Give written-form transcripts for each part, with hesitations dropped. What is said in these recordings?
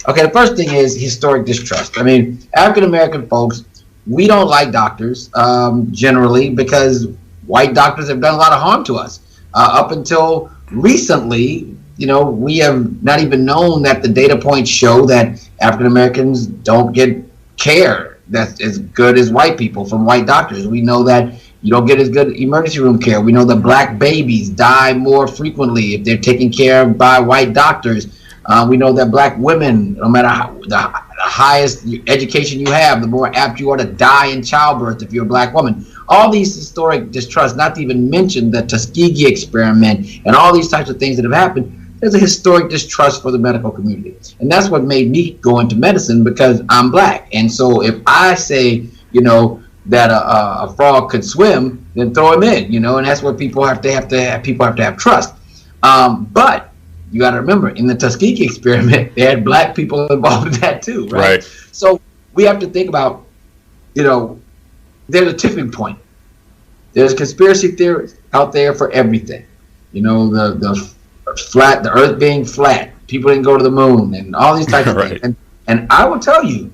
Okay, the first thing is historic distrust. I mean, African-American folks, we don't like doctors generally because white doctors have done a lot of harm to us. Up until recently, we have not even known that the data points show that African-Americans don't get care that's as good as white people from white doctors. We know that you don't get as good emergency room care. We know that black babies die more frequently if they're taken care of by white doctors. We know that black women, no matter the highest education you have, the more apt you are to die in childbirth if you're a black woman. All these historic distrust, not to even mention the Tuskegee experiment and all these types of things that have happened, there's a historic distrust for the medical community. And that's what made me go into medicine, because I'm black. And so if I say, that a frog could swim, then throw him in, and that's what people have to have trust. But you got to remember, in the Tuskegee experiment, they had black people involved in that too, right? So we have to think about, there's a tipping point. There's conspiracy theories out there for everything. The Earth being flat, people didn't go to the moon, and all these types of things. And I will tell you,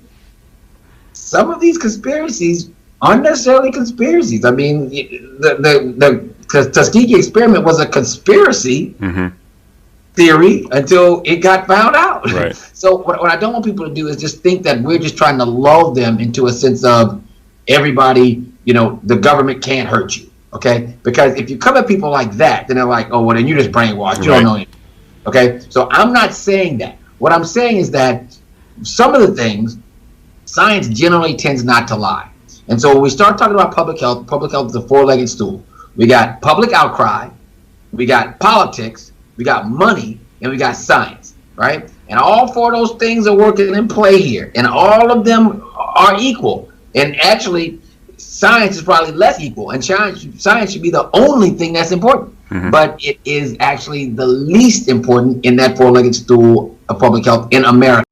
some of these conspiracies aren't necessarily conspiracies. I mean, the Tuskegee experiment was a conspiracy theory until it got found out. Right. So what I don't want people to do is just think that we're just trying to lull them into a sense of everybody, the government can't hurt you. Okay? Because if you come at people like that, then they're like, oh, well, then you're just brainwashed. You don't know anything. Okay? So I'm not saying that. What I'm saying is that some of the things, science generally tends not to lie. And so when we start talking about public health is a four-legged stool. We got public outcry, we got politics, we got money, and we got science, right? And all four of those things are working in play here, and all of them are equal. And actually, science is probably less equal, and science should be the only thing that's important. But it is actually the least important in that four-legged stool of public health in America.